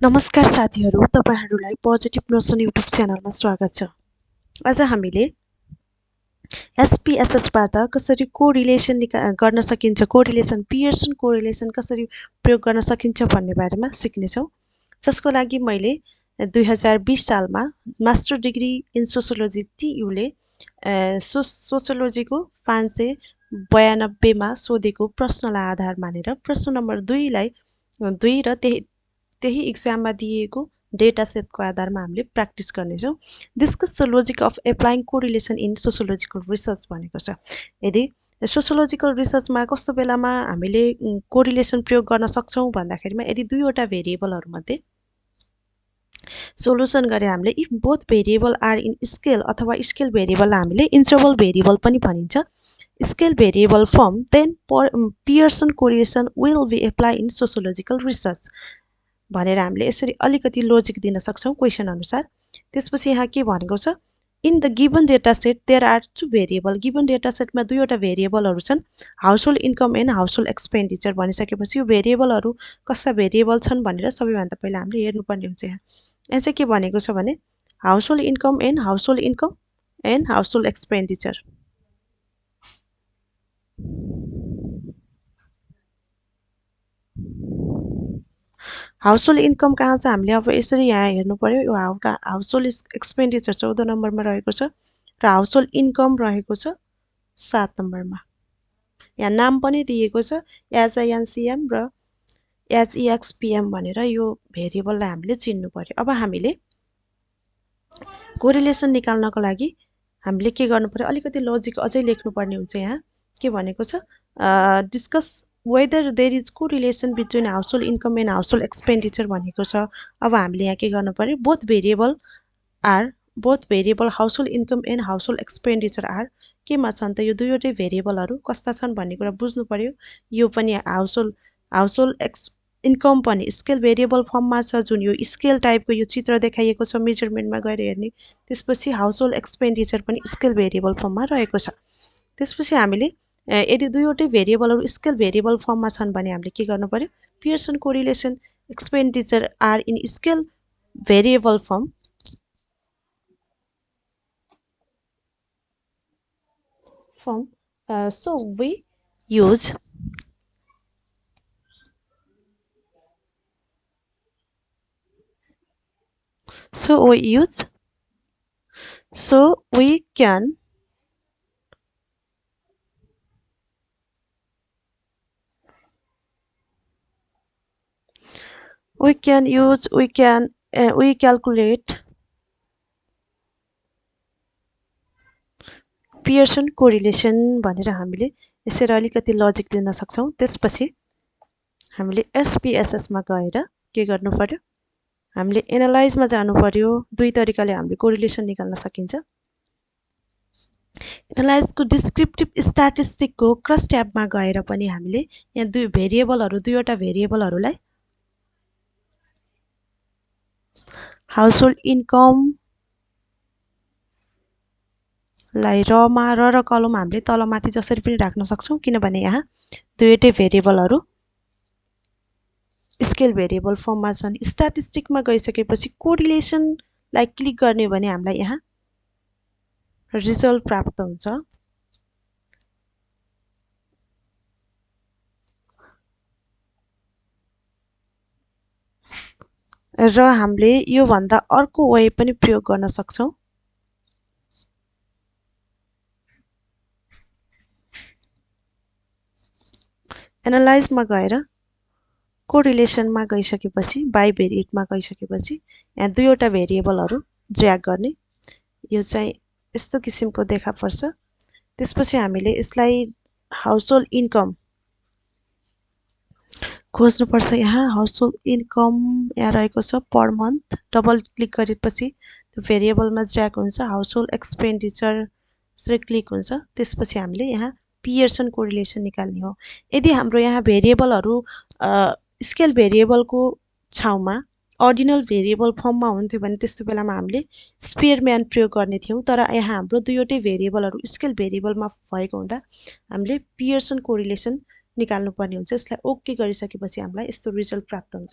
नमस्कार साथीहरू, तपाईहरूलाई positive notion YouTube च्यानलमा स्वागत छ। आज हामीले एसपीएसएसबाट कसरी कोरिलेसन गर्न सकिन्छ, पियर्सन कोरिलेसन कसरी प्रयोग गर्न सकिन्छ भन्ने बारेमा सिक्नेछौँ। जसको लागि मैले 2020 सालमा मास्टर डिग्री इन सोसियोलोजी टियुले सोसियोलोजीको 592 मा सोधेको प्रश्नलाई आधार मानेर प्रश्न नम्बर 2 र त्यही इक्जाममा दिएको डेटा सेटको आधारमा हामीले प्र्याक्टिस गर्नेछौँ। Discuss the logic of applying correlation in sociological research भनेको छ। यदि सोसियोलोजिकल रिसर्चमा कस्तो बेलामा हामीले कोरिलेसन प्रयोग गर्न सक्छौँ भन्दाखेरिमा यदि दुईवटा भेरिएबलहरूमध्ये सोल्युसन गरे हामीले if both variable are in scale अथवा स्केल भेरिएबललाई हामीले इन्टरभल भेरिएबल पनि भनिन्छ, scale variable form, then Pearson correlation will be apply in sociological research भनेर हामीले यसरी अलिकति लोजिक दिन सक्छौँ क्वेसन अनुसार। त्यसपछि यहाँ के भनेको छ, in the given data set there are 2 variable. Given data सेटमा दुईवटा भेरिएबलहरू छन्, household income and household expenditure भनिसकेपछि यो भेरिएबलहरू कस्ता भेरिएबल छन् भनेर सबैभन्दा पहिला हामीले हेर्नुपर्ने हुन्छ। यहाँ चाहिँ के भनेको छ भने household income and household expenditure. Household income कहाँ छ हामीले अब यसरी यहाँ हेर्नु पर्यो। यो हाउसहोल्ड एक्सपेन्डिचर 14 नम्बरमा रहेको छ र हाउसहोल्ड इन्कम रहेको छ 7 नम्बरमा। यहाँ नाम पनि दिएको छ एचआइएनसिएम र एचइएक्सपिएम भनेर। यो भेरिएबललाई हामीले चिन्नु पर्यो। अब हामीले कोरिलेसन निकाल्नको लागि हामीले के गर्नु पर्यो, अलिकति लजिक अझै लेख्नुपर्ने हुन्छ। यहाँ के भनेको छ, discuss whether there is correlation between household income and household expenditure भनेको छ। अब हामीले यहाँ के गर्नु पर्यो, both variable household income and household expenditure are केमा छन् त यो दुईवटै भेरिएबलहरू कस्ता छन् भन्ने कुरा बुझ्नु पर्यो। यो पनि हाउसहोल्ड इन्कम पनि स्केल भेरिएबल फर्ममा छ, जुन यो स्केल टाइपको यो चित्र देखाइएको छ मेजरमेन्टमा गएर हेर्ने। त्यसपछि हाउसहोल्ड एक्सपेन्डिचर पनि स्केल भेरिएबल फर्ममा रहेको छ। त्यसपछि हामीले यदि दुईवटै भेरिएबलहरू स्केल भेरिएबल फर्ममा छन् भने हामीले के गर्नु पर्यो, Pearson correlation expenditure are in scale variable form so we use we can calculate Pearson correlation भनेर हामीले यसरी अलिकति लजिक दिन सक्छौँ। त्यसपछि हामीले एसपीएसएसमा गएर के गर्नु पर्यो, हामीले एनालाइजमा जानु पर्यो। दुई तरिकाले हामीले कोरिलेसन निकाल्न सकिन्छ। एनालाइजको डिस्क्रिप्टिभ स्ट्याटिस्टिकको क्रस ट्याबमा गएर पनि हामीले यहाँ दुईवटा भेरिएबलहरूलाई हाउसहोल्ड इन्कम लाई रमा र कलम हामीले तलमाथि जसरी पनि राख्न सक्छौँ, किनभने यहाँ दुईवटै भेरिएबलहरू स्केल भेरिएबल फर्ममा छन्। स्ट्याटिस्टिकमा गइसकेपछि कोरिलेसनलाई क्लिक गर्ने भने हामीलाई यहाँ रिजल्ट प्राप्त हुन्छ। र हामीले यो भन्दा अर्को वे पनि प्रयोग गर्न सक्छौँ। एनालाइजमा गएर कोरिलेसनमा गइसकेपछि बाइभेरिएटमा गइसकेपछि यहाँ दुईवटा भेरिएबलहरू ड्र्याग गर्ने। यो चाहिँ यस्तो किसिमको देखा पर्छ। त्यसपछि हामीले यसलाई हाउसहोल्ड इन्कम खोज्नुपर्छ। यहाँ हाउसहोल्ड इन्कम यहाँ रहेको छ पर मन्थ। डबल क्लिक गरेपछि त्यो भेरिएबलमा ड्र्याग हुन्छ। हाउसहोल्ड एक्सपेन्डिचर यसरी क्लिक हुन्छ। त्यसपछि हामीले यहाँ पियर्सन कोरिलेसन निकाल्ने हो। यदि हाम्रो यहाँ भेरिएबलहरू स्केल भेरिएबलको ठाउँमा अर्डिनल भेरिएबल फर्ममा हुन्थ्यो भने त्यस्तो बेलामा हामीले स्पेयरम्यान प्रयोग गर्ने थियौँ। तर यहाँ हाम्रो दुईवटै भेरिएबलहरू स्केल भेरिएबलमा भएको हुँदा हामीले पियर्सन कोरिलेसन निकाल्नुपर्ने हुन्छ। यसलाई ओके गरिसकेपछि हामीलाई यस्तो रिजल्ट प्राप्त हुन्छ।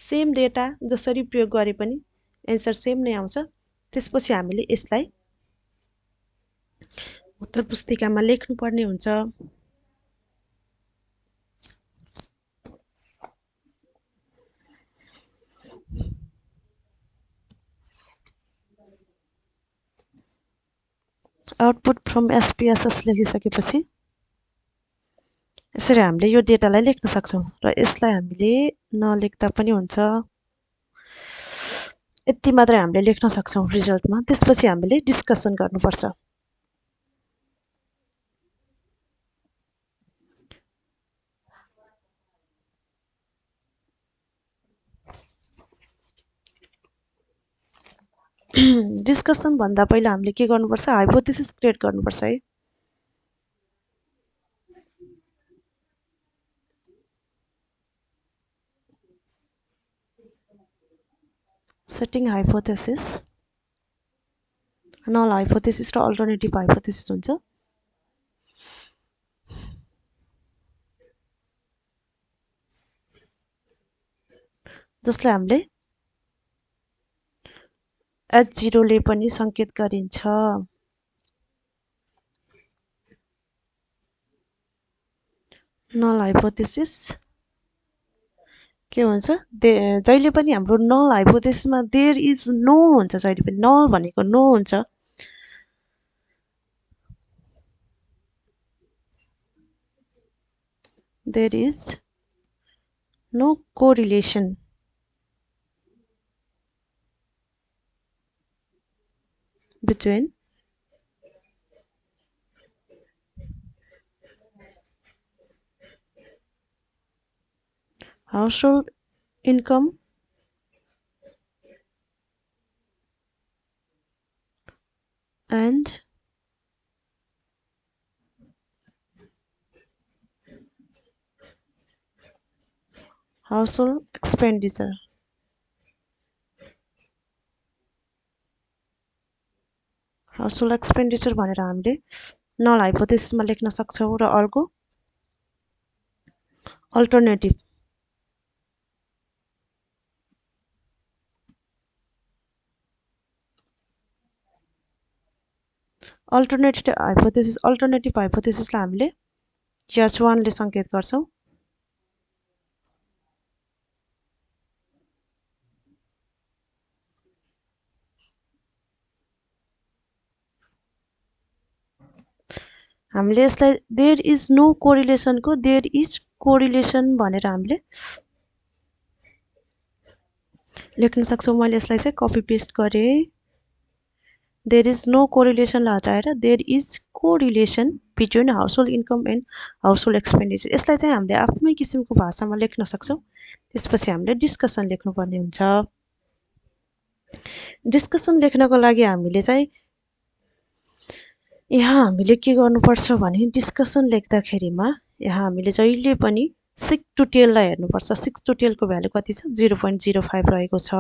सेम डेटा जसरी प्रयोग गरे पनि एन्सर सेम नै आउँछ। त्यसपछि हामीले यसलाई उत्तर पुस्तिकामा लेख्नुपर्ने हुन्छ। आउटपुट फ्रम एसपीएसएस लेखिसकेपछि यसरी हामीले यो डेटालाई लेख्न सक्छौँ र यसलाई हामीले नलेख्दा पनि हुन्छ। यति मात्रै हामीले लेख्न सक्छौँ रिजल्टमा। त्यसपछि हामीले डिस्कसन गर्नुपर्छ। डिस्कसन भन्दा पहिला हामीले के गर्नुपर्छ, हाइपोथेसिस क्रिएट गर्नुपर्छ है। सेटिङ हाइपोथेसिस, नल हाइपोथेसिस र अल्टरनेटिभ हाइपोथेसिस हुन्छ। जसलाई हामीले H0 ले पनि संकेत गरिन्छ। नल हाइपोथेसिस के हुन्छ, जहिले पनि हाम्रो नल हाइपोथेसिसमा देयर इज नो हुन्छ। जहिले पनि नल भनेको नो हुन्छ। There is no correlation between household income and household expenditure। Household expenditure भनेर हामीले नल हाइपोथेसिसमा लेख्न सक्छौँ। र अर्को अल्टरनेटिभ, अल्टरनेटिभ हाइपोथेसिसलाई हामीले H1 ले संकेत गर्छौँ। हामीले यसलाई देयर इज नो कोरिलेसनको देयर इज कोरिलेसन भनेर हामीले लेख्न सक्छौँ। मैले यसलाई चाहिँ कपी पेस्ट गरेँ। देयर इज नो कोरिलेसनलाई हटाएर there is correlation between household income and household expenditure. यसलाई चाहिँ हामीले आफ्नै किसिमको भाषामा लेख्न सक्छौँ। त्यसपछि हामीले डिस्कसन लेख्नुपर्ने हुन्छ। डिस्कसन लेख्नको लागि हामीले चाहिँ यहाँ हामीले के गर्नुपर्छ भने डिस्कसन लेख्दाखेरिमा यहाँ हामीले जहिले पनि 6 to 10 लाई हेर्नुपर्छ। 6 to 10 को भ्यालु कति छ, 0.05 रहेको छ।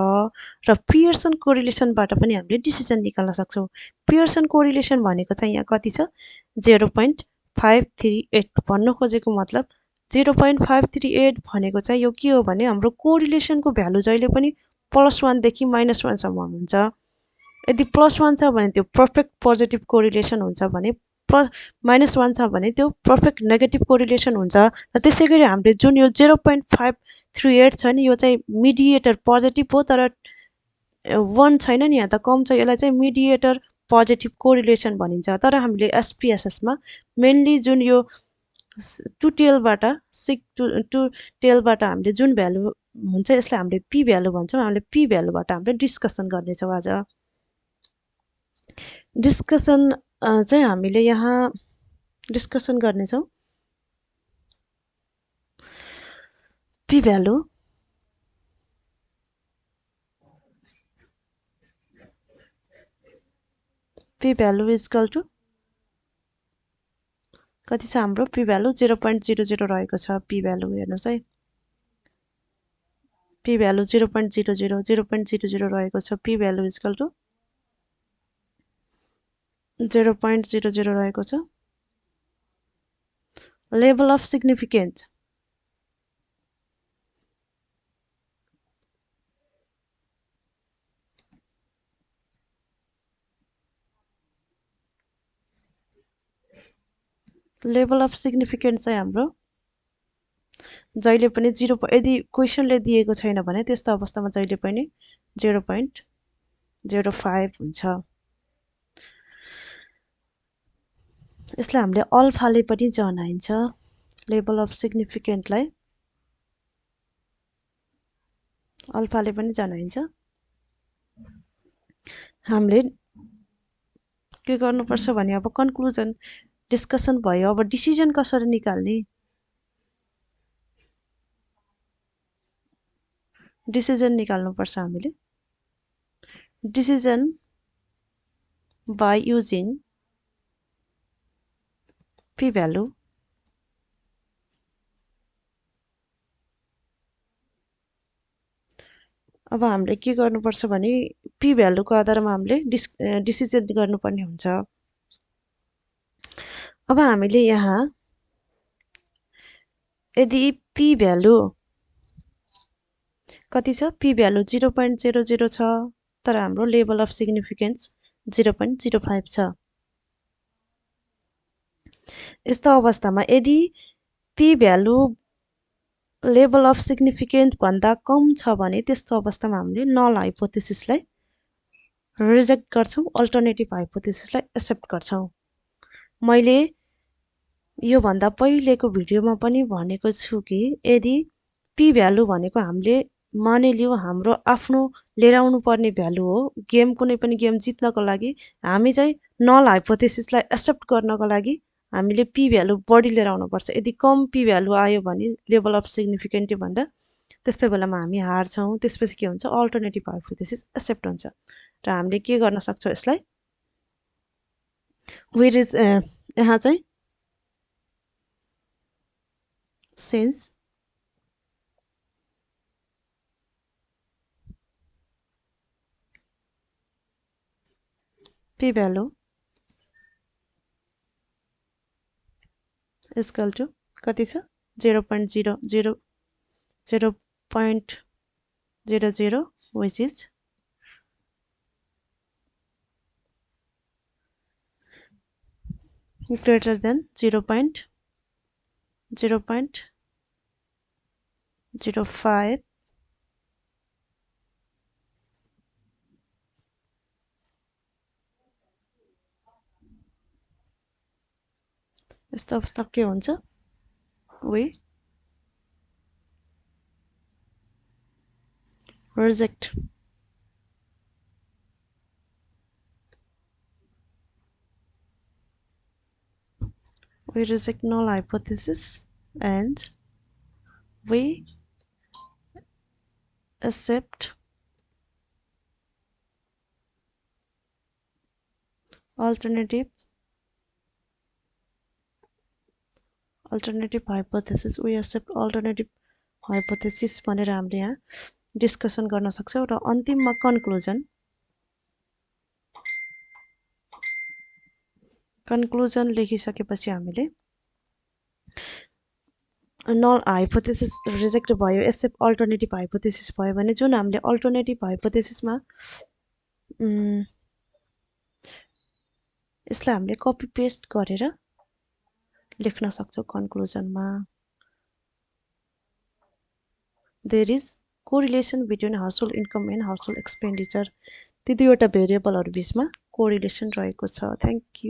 र पियर्सन कोरिलेसनबाट पनि हामीले डिसिजन निकाल्न सक्छौँ। पियर्सन कोरिलेसन भनेको चाहिँ यहाँ कति छ, 0.538। भन्नु खोजेको मतलब 0.538 भनेको चाहिँ यो के हो भने हाम्रो कोरिलेसनको भ्यालु जहिले पनि +1 देखि -1 सम्म हुन्छ। यदि +1 छ भने त्यो पर्फेक्ट पोजिटिभ कोरिलेसन हुन्छ भने -1 छ भने त्यो पर्फेक्ट नेगेटिभ कोरिलेसन हुन्छ। र त्यसै गरी हामीले जुन यो 0.538 छ नि, यो चाहिँ मिडिएटर पोजिटिभ हो तर 1 छैन नि, यहाँ त कम छ। यसलाई चाहिँ मिडिएटर पोजिटिभ कोरिलेसन भनिन्छ। तर हामीले एसपीएसएसमा मेनली जुन यो टु टेलबाट हामीले जुन भ्यालु हुन्छ यसलाई हामीले पी भ्यालु भन्छौँ। हामीले पी भ्यालुबाट हामीले डिस्कसन गर्नेछौँ आज। डिस्कसन चाहिँ हामीले यहाँ डिस्कसन गर्नेछौँ पी भ्यालु इक्वल टु कति छ हाम्रो पी भ्यालु 0.00 रहेको छ। पी भ्यालु हेर्नुहोस् है, पी भ्यालु 0.00 रहेको छ। पी भ्यालु इक्वल टु 0.00 रहेको छ। Level of significance. Level of significance चाहिँ हाम्रो जहिले पनि 0 यदि क्वेसनले दिएको छैन भने त्यस्तो अवस्थामा जहिले पनि 0.05 हुन्छ। यसलाई हामीले अल्फाले पनि जनाइन्छ। लेभल अफ सिग्निफिकेन्टलाई अल्फाले पनि जनाइन्छ। हामीले के गर्नुपर्छ भने अब कन्क्लुजन डिस्कसन भयो। अब डिसिजन कसरी निकाल्ने? डिसिजन निकाल्नुपर्छ हामीले। Decision by using p value अब हामीले के गर्नुपर्छ भने p भ्यालुको आधारमा हामीले डिसिजन गर्नुपर्ने हुन्छ। अब हामीले यहाँ यदि p भ्यालु कति छ? p भ्यालु 0.00 छ तर हाम्रो लेभल अफ सिग्निफिकेन्स 0.05 छ। यस्तो अवस्थामा यदि p value level of significance भन्दा कम छ भने त्यस्तो अवस्थामा हामीले नल हाइपोथेसिसलाई रिजेक्ट गर्छौं, अल्टरनेटिभ हाइपोथेसिसलाई एक्सेप्ट गर्छौं। मैले यो भन्दा पहिलेको भिडियोमा पनि भनेको छु कि यदि p भ्यालु भनेको हामीले मानिलियो हाम्रो आफ्नो लिएर आउनु पर्ने भ्यालु हो, गेम कुनै पनि गेम जित्नको लागि हामी चाहिँ नल हाइपोथेसिसलाई एक्सेप्ट गर्नको लागि हामीले p भ्यालु बढी लिएर आउनुपर्छ। यदि कम p भ्यालु आयो भने लेभल अफ सिग्निफिकेन्ट भन्दा त्यस्तो बेलामा हामी हार्छौं। त्यसपछि के हुन्छ? अल्टरनेटिभ हाइपोथेसिस एक्सेप्ट हुन्छ र हामीले के गर्न सक्छौं यसलाई यहाँ चाहिँ since p value is equal to कति छ? 0.00 which is greater than 0.05 यस्तो अवस्था के हुन्छ? we reject null hypothesis and we accept alternative hypothesis. We accept alternative hypothesis भनेर हामीले यहाँ डिस्कसन गर्न सक्छौं र अन्तिममा कन्क्लुजन लेखिसकेपछि हामीले नल हाइपोथेसिस रिजेक्ट भयो, एक्सेप्ट अल्टरनेटिभ हाइपोथेसिस भयो भने जुन हामीले अल्टरनेटिभ हाइपोथेसिसमा यसलाई हामीले कपी पेस्ट गरेर लेख्न सक्छौं कन्क्लुजनमा। There is correlation between household income and household expenditure. ती दुईवटा भेरिएबलहरु बीचमा कोरिलेसन रहेको छ। Thank you.